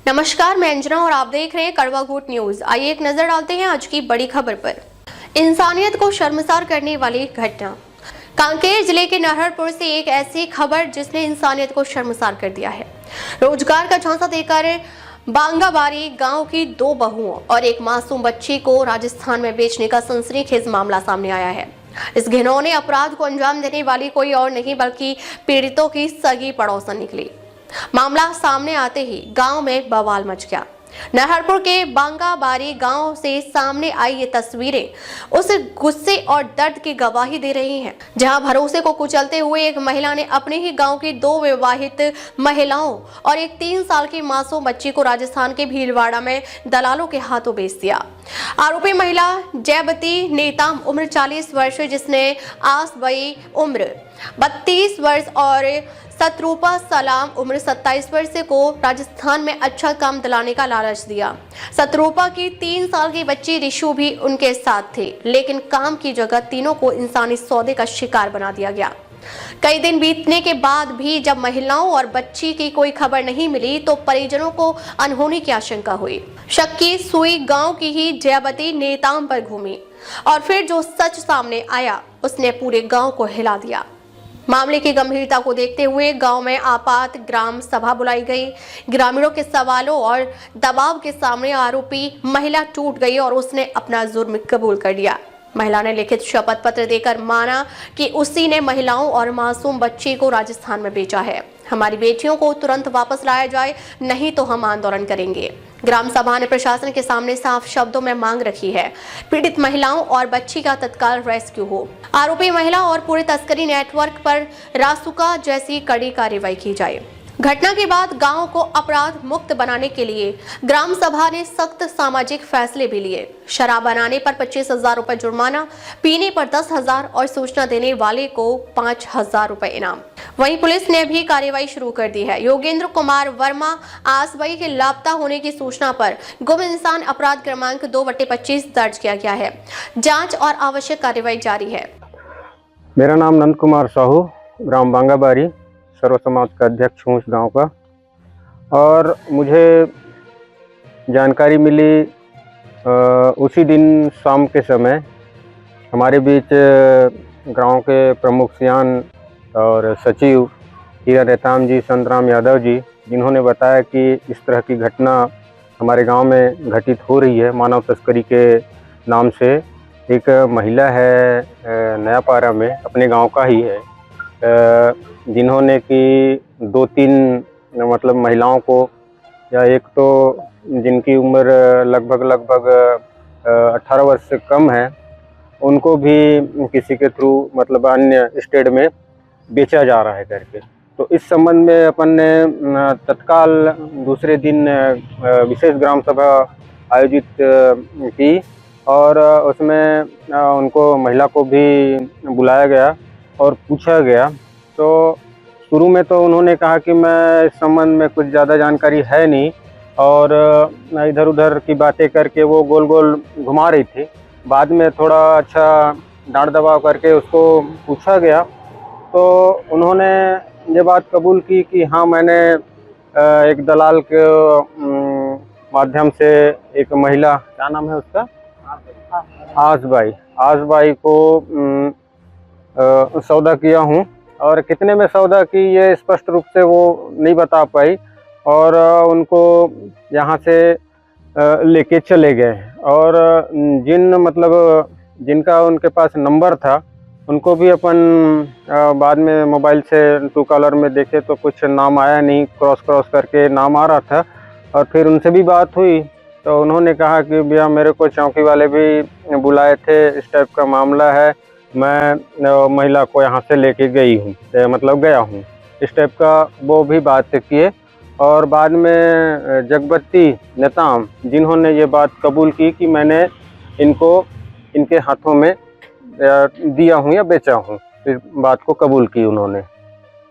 नमस्कार, मैं अंजना और आप देख रहे हैं कड़वा घूट न्यूज। आइए एक नजर डालते हैं आज की बड़ी खबर पर। इंसानियत को शर्मसार करने वाली घटना। कांकेर जिले के नाहरपुर से एक ऐसी खबर जिसने इंसानियत को शर्मसार कर दिया है। रोजगार का झांसा देकर बांगाबारी गांव की 2 बहुओं और एक मासूम बच्ची को राजस्थान में बेचने का सनसनीखेज मामला सामने आया है। इस घिनौने अपराध को अंजाम देने वाली कोई और नहीं बल्कि पीड़ितों की सगी पड़ोसन निकली। मामला सामने आते ही गांव में बवाल मच गया। नाहरपुर के बांगाबारी गांव से सामने आई ये तस्वीरें उस गुस्से और दर्द की गवाही दे रही हैं, जहां भरोसे को कुचलते हुए एक महिला ने अपने ही गांव की 2 विवाहित महिलाओं और एक 3 साल की मासूम बच्ची को राजस्थान के भीलवाड़ा में दलालों के हाथों बेच दिया। आरोपी महिला जयवती नेताम उम्र 40 वर्ष, जिसने आसबई उम्र 32 वर्ष और सतरूपा सलाम उम्र 27 वर्ष को राजस्थान में अच्छा काम दिलाने का लालच दिया। सतरूपा की 3 साल की बच्ची रिशु भी उनके साथ थे, लेकिन काम की जगह तीनों को इंसानी सौदे का शिकार बना दिया गया। कई दिन बीतने के बाद भी जब महिलाओं और बच्ची की कोई खबर नहीं मिली तो परिजनों को अनहोनी की आशंका हुई। शक की सुई गांव की ही जयवती नेताम पर घूमी और फिर जो सच सामने आया उसने पूरे गांव को हिला दिया। मामले की गंभीरता को देखते हुए गांव में आपात ग्राम सभा बुलाई गई। ग्रामीणों के सवालों और दबाव के सामने आरोपी महिला टूट गई और उसने अपना जुर्म कबूल कर लिया। महिला ने लिखित शपथ पत्र देकर माना कि उसी ने महिलाओं और मासूम बच्ची को राजस्थान में बेचा है। हमारी बेटियों को तुरंत वापस लाया जाए, नहीं तो हम आंदोलन करेंगे। ग्राम सभा ने प्रशासन के सामने साफ शब्दों में मांग रखी है, पीड़ित महिलाओं और बच्ची का तत्काल रेस्क्यू हो। आरोपी महिला और पूरे तस्करी नेटवर्क पर रासुका जैसी कड़ी कार्रवाई की जाए। घटना के बाद गांव को अपराध मुक्त बनाने के लिए ग्राम सभा ने सख्त सामाजिक फैसले भी लिए। शराब बनाने पर 25,000 रुपए जुर्माना, पीने पर 10,000 और सूचना देने वाले को 5,000 रुपए इनाम। वहीं पुलिस ने भी कार्रवाई शुरू कर दी है। योगेंद्र कुमार वर्मा आसबई के लापता होने की सूचना पर गुम इंसान अपराध क्रमांक 2/25 दर्ज किया गया है। जांच और आवश्यक कार्रवाई जारी है। मेरा नाम नंद कुमार साहू, ग्राम बांगाबारी सर्व समाज का अध्यक्ष हूँ इस गांव का। और मुझे जानकारी मिली उसी दिन शाम के समय हमारे बीच गांव के प्रमुख सियान और सचिव हीरा नेताम जी, संतराम यादव जी, जिन्होंने बताया कि इस तरह की घटना हमारे गांव में घटित हो रही है। मानव तस्करी के नाम से एक महिला है नयापारा में, अपने गांव का ही है, जिन्होंने कि 2-3 मतलब महिलाओं को, या एक तो जिनकी उम्र लगभग 18 वर्ष से कम है, उनको भी किसी के थ्रू मतलब अन्य स्टेट में बेचा जा रहा है करके। तो इस संबंध में अपन ने तत्काल दूसरे दिन विशेष ग्राम सभा आयोजित की और उसमें उनको महिला को भी बुलाया गया और पूछा गया। तो शुरू में तो उन्होंने कहा कि मैं इस संबंध में कुछ ज़्यादा जानकारी है नहीं, और इधर उधर की बातें करके वो गोल गोल घुमा रही थी। बाद में थोड़ा अच्छा डांट दबाव करके उसको पूछा गया तो उन्होंने ये बात कबूल की कि हाँ, मैंने एक दलाल के माध्यम से एक महिला, क्या नाम है उसका, आसबाई को सौदा किया हूँ। और कितने में सौदा की ये स्पष्ट रूप से वो नहीं बता पाई, और उनको यहाँ से लेके चले गए। और जिनका उनके पास नंबर था उनको भी अपन बाद में मोबाइल से ट्रू कॉलर में देखे तो कुछ नाम आया नहीं, क्रॉस करके नाम आ रहा था। और फिर उनसे भी बात हुई तो उन्होंने कहा कि भैया मेरे को चौकी वाले भी बुलाए थे, इस टाइप का मामला है, मैं महिला को यहाँ से लेके गया हूँ, इस टाइप का वो भी बात किए। और बाद में जगवती नेताम, जिन्होंने ये बात कबूल की कि मैंने इनको इनके हाथों में दिया हूँ या बेचा हूँ, इस बात को कबूल की उन्होंने।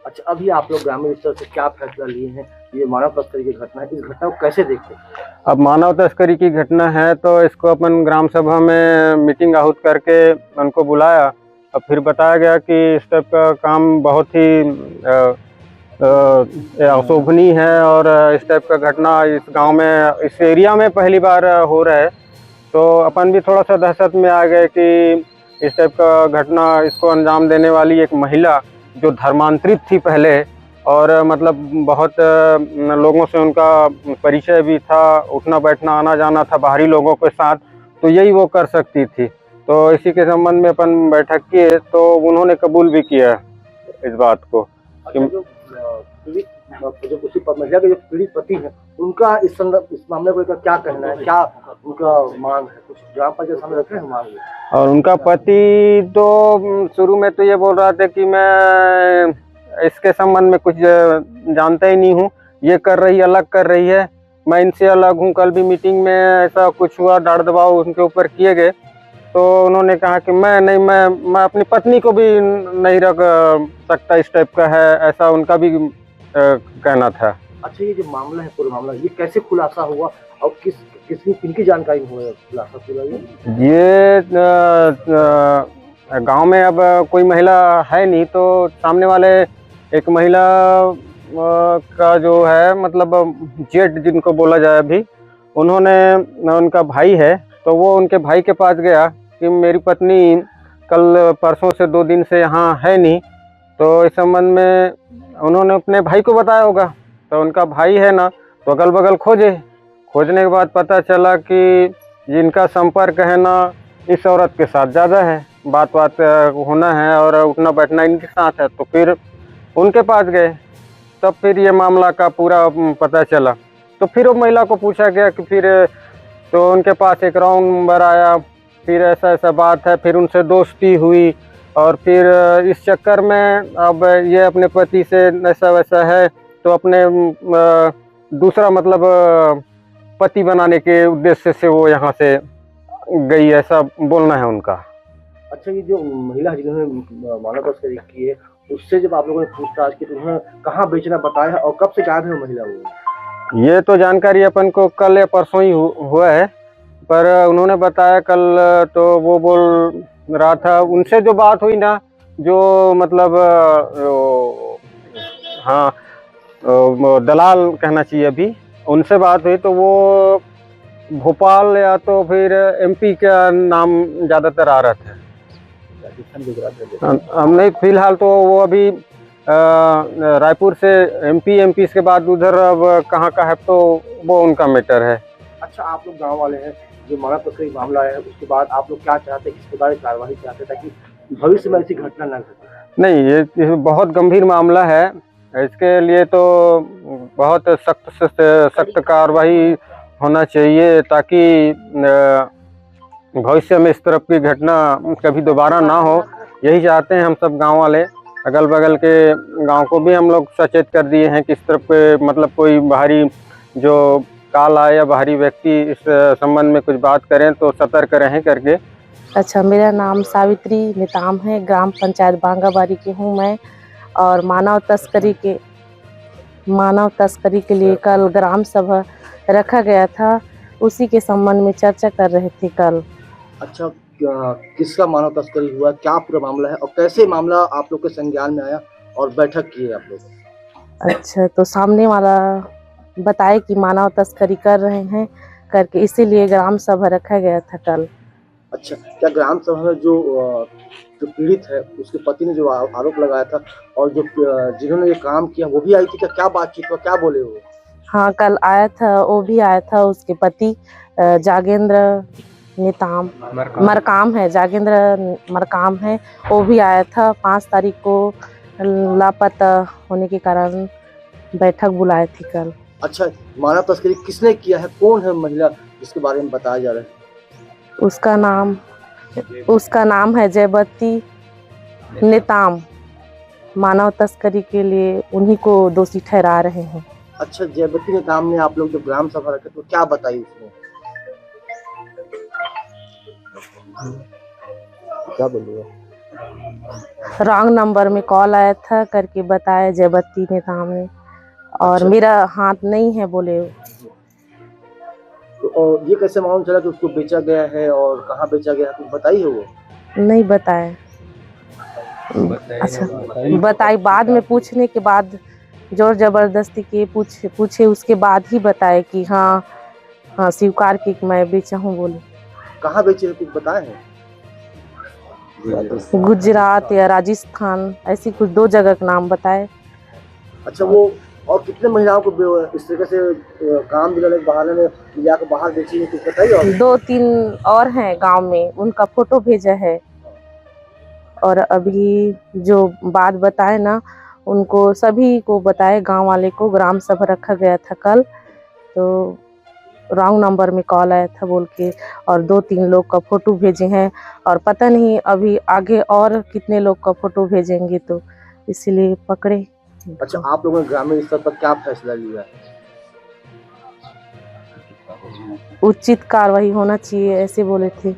अच्छा, अभी आप लोग ग्रामीण स्तर से क्या फैसला लिए हैं? ये मानव तस्करी की घटना है, इस घटना को कैसे देखते हैं? अब मानव तस्करी की घटना है तो इसको अपन ग्राम सभा में मीटिंग आहूत करके उनको बुलाया और फिर बताया गया कि इस टाइप का काम बहुत ही अशोभनीय है और इस टाइप का घटना इस गांव में, इस एरिया में पहली बार हो रहा है। तो अपन भी थोड़ा सा दहशत में आ गए कि इस टाइप का घटना, इसको अंजाम देने वाली एक महिला जो धर्मांतरित थी पहले, और मतलब बहुत लोगों से उनका परिचय भी था, उठना बैठना आना जाना था बाहरी लोगों के साथ, तो यही वो कर सकती थी। तो इसी के संबंध में अपन बैठक किए तो उन्होंने कबूल भी किया इस बात को। अच्छा, जो पीड़ित, जो उसी महिला के जो पीड़ित पति है, उनका इस मामले को लेकर क्या कहना है, क्या उनका मांग है? कुछ ग्राम पंचायत सामने रखे हैं मांग? और उनका पति तो शुरू में तो ये बोल रहा था कि मैं इसके संबंध में कुछ जानता ही नहीं हूँ, ये कर रही अलग कर रही है, मैं इनसे अलग हूँ। कल भी मीटिंग में ऐसा कुछ हुआ, डांट दबाव उनके ऊपर किए गए, तो उन्होंने कहा कि मैं अपनी पत्नी को भी नहीं रख सकता, इस टाइप का है, ऐसा उनका भी कहना था। अच्छा, ये जो मामला है, पूरा मामला, ये कैसे खुलासा हुआ और किनकी जानकारी में हुआ खुलासा पूरा? ये गांव में अब कोई महिला है नहीं, तो सामने वाले एक महिला का जो है, मतलब जेठ जिनको बोला जाए अभी, उन्होंने, उनका भाई है, तो वो उनके भाई के पास गया कि मेरी पत्नी कल परसों से 2 दिन से यहाँ है नहीं। तो इस संबंध में उन्होंने अपने भाई को बताया होगा, तो उनका भाई है ना, तो अगल बगल खोजने के बाद पता चला कि जिनका संपर्क है ना इस औरत के साथ ज़्यादा है, बात होना है और उठना बैठना इनके साथ है। तो फिर उनके पास गए, तब फिर ये मामला का पूरा पता चला। तो फिर वो महिला को पूछा गया कि फिर, तो उनके पास एक राउंड नंबर आया, फिर ऐसा बात है, फिर उनसे दोस्ती हुई, और फिर इस चक्कर में अब ये अपने पति से ऐसा वैसा है, तो अपने दूसरा मतलब पति बनाने के उद्देश्य से वो यहाँ से गई, ऐसा बोलना है उनका। अच्छा, ये जो महिला जिन्होंने मानव तस्करी की है, उससे जब आप लोगों ने पूछताछ की तो उन्होंने कहाँ बेचना बताया और कब से गायब है वो महिला? वो ये तो जानकारी अपन को कल या परसों ही हुआ है, पर उन्होंने बताया कल, तो वो बोल रहा था, उनसे जो बात हुई ना, जो मतलब हाँ दलाल कहना चाहिए, अभी उनसे बात हुई तो वो भोपाल या तो फिर MP का नाम ज़्यादातर आ रहा था। हम नहीं, फिलहाल तो वो अभी रायपुर से MP के बाद उधर अब कहाँ का है, तो वो उनका मैटर है। अच्छा, आप लोग गांव वाले हैं, जो मानव तस्करी मामला है उसके बाद आप लोग क्या चाहते हैं, किस प्रकार की कार्रवाई चाहते हैं ताकि भविष्य में ऐसी घटना न घटे? नहीं, ये बहुत गंभीर मामला है, इसके लिए तो बहुत सख्त कार्रवाई होना चाहिए, ताकि भविष्य में इस तरह की घटना कभी दोबारा ना हो। यही चाहते हैं हम सब गांव वाले। अगल बगल के गांव को भी हम लोग सचेत कर दिए हैं कि इस तरफ के मतलब कोई बाहरी जो काल आए या बाहरी व्यक्ति इस संबंध में कुछ बात करें तो सतर्क रहें करके। अच्छा, मेरा नाम सावित्री नेताम है, ग्राम पंचायत बांगाबारी की हूँ मैं, और मानव तस्करी के लिए कल ग्राम सभा रखा गया था, उसी के संबंध में चर्चा कर रहे थे कल। अच्छा, किसका मानव तस्करी हुआ, क्या पूरा मामला है और कैसे मामला आप लोग के संज्ञान में आया और बैठक की है आप लोग? अच्छा, तो सामने वाला बताए कि मानव तस्करी कर रहे हैं करके, इसीलिए ग्राम सभा रखा गया था कल। अच्छा, क्या ग्राम सभा में जो पीड़ित है उसके पति ने जो आरोप लगाया था और जो जिन्होंने ये काम किया वो भी आई थी क्या बातचीत हुआ, क्या बोले वो? हाँ, कल आया था, वो भी आया था, उसके पति जागेंद्र नेताम मरकाम है, जागेंद्र मरकाम है, वो भी आया था। 5 तारीख को लापता होने के कारण बैठक बुलाए थी कल। अच्छा, मानव तस्करी किसने किया है, कौन है महिला जिसके बारे में बताया जा रहा है? उसका नाम है जयवती नेताम। मानव तस्करी के लिए उन्हीं को दोषी ठहरा रहे हैं। अच्छा, जयवती नेताम ने आप लोग जब ग्राम सभा रखे तो क्या बताई उसने, क्या बोलिए? रॉन्ग नंबर में कॉल आया था करके बताया जयवती नेताम ने, और अच्छा। मेरा हाथ नहीं है बोले। तो और ये कैसे मालूम चला कि उसको बेचा गया है और कहाँ बेचा गया है, कुछ बताई है वो? नहीं बताया। अच्छा, बताई बाद में पूछने के बाद जोर जबरदस्ती के पूछे उसके बाद ही बताए कि हाँ हाँ स्वीकार की कि मैं बेचा हूँ बोले। कहाँ बेचे कुछ बताए हैं? गुजरात या राजस्थान ऐसी कुछ 2 जगह का नाम बताए। अच्छा, वो और कितने महिलाओं को इस तरीके से काम दिलाने के बहाने में लिया के बाहर बेची है, कुछ बताइए। और 2-3 और हैं गांव में, उनका फोटो भेजा है। और अभी जो बात बताए ना, उनको सभी को बताए, गांव वाले को। ग्राम सभा रखा गया था कल, तो रॉन्ग नंबर में कॉल आया था बोल के, और 2-3 लोग का फोटो भेजे हैं। और पता नहीं अभी आगे और कितने लोग का फोटो भेजेंगे, तो इसीलिए पकड़े। अच्छा, आप लोगों ने ग्रामीण स्तर पर क्या फैसला लिया? उचित कार्रवाई होना चाहिए, ऐसे बोले थे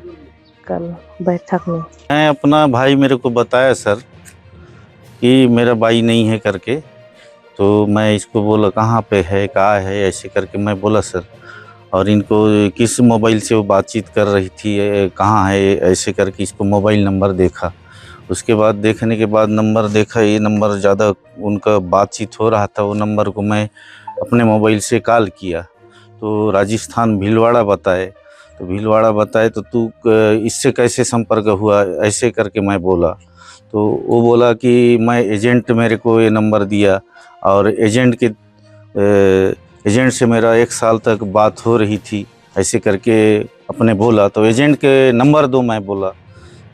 कल बैठक में। मैं अपना भाई मेरे को बताया सर कि मेरा भाई नहीं है करके, तो मैं इसको बोला कहाँ पे है, कहाँ है, ऐसे करके मैं बोला सर। और इनको किस मोबाइल से वो बातचीत कर रही थी, कहाँ है, ऐसे करके इसको मोबाइल नंबर देखा। उसके बाद देखने के बाद नंबर देखा, ये नंबर ज़्यादा उनका बातचीत हो रहा था, वो नंबर को मैं अपने मोबाइल से कॉल किया, तो राजस्थान भीलवाड़ा बताए। तो भीलवाड़ा बताए तो तू इससे कैसे संपर्क हुआ, ऐसे करके मैं बोला। तो वो बोला कि मैं एजेंट, मेरे को ये नंबर दिया, और एजेंट से मेरा 1 साल तक बात हो रही थी, ऐसे करके अपने बोला। तो एजेंट के नंबर दो, मैं बोला।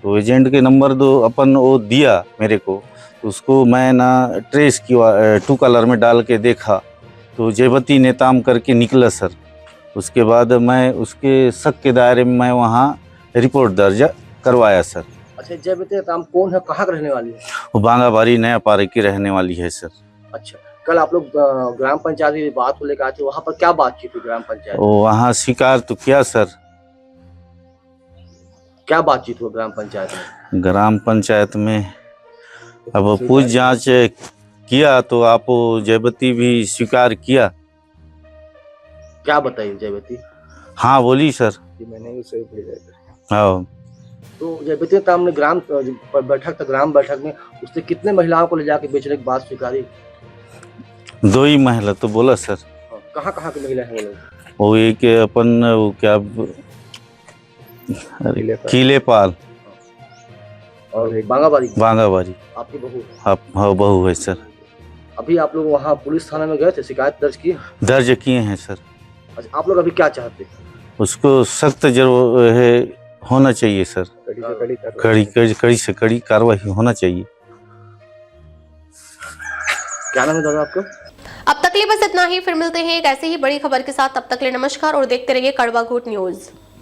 तो एजेंट के नंबर दो अपन वो दिया मेरे को, तो उसको मैं ना ट्रेस किया, 2 कलर में डाल के देखा, तो जयवती नेताम करके निकला सर। उसके बाद मैं उसके शक के दायरे में मैं वहाँ रिपोर्ट दर्ज करवाया सर। अच्छा, जयवती नेताम कौन है, कहाँ की रहने वाली है? वो बांगाबारी नया पारे की रहने वाली है सर। अच्छा, कल आप लोग ग्राम पंचायत की बात को लेकर आए थे, वहाँ पर क्या बातचीत हुई ग्राम पंचायत? वो वहाँ स्वीकार तो किया सर। क्या बातचीत हुआ ग्राम पंचायत में? ग्राम पंचायत में अब पूछ जांच किया, तो आप जयवती भी स्वीकार किया। क्या बताइए जयवती? हाँ बोली सर। मैंने उसे हाँ, तो जयवती नेताम ने ग्राम बैठक था, ग्राम बैठक में उसने कितने महिलाओं को ले जाके बेचने की बात स्वीकारी? 2 ही महिला तो बोला सर। कहाँ कहाँ की महिला है वो लोग? वो एक अपन वो क्या किलेपाल और एक बांगाबारी। बांगाबारी आपकी बहू? आप हाँ बहू है सर। अभी आप लोग वहाँ पुलिस थाने में गए थे, शिकायत दर्ज की? दर्ज किए हैं सर। अच्छा, आप लोग अभी क्या चाहते हैं? उसको सख्त जरूर है होना चाहिए सर, कड़ी से कड़ी कार्रवाई होना चाहिए। क्या नाम है दादा आपका? अब तक के लिए बस इतना ही, फिर मिलते हैं एक ऐसे ही बड़ी खबर के साथ। तब तक के लिए नमस्कार और देखते रहिए कड़वा घूट न्यूज।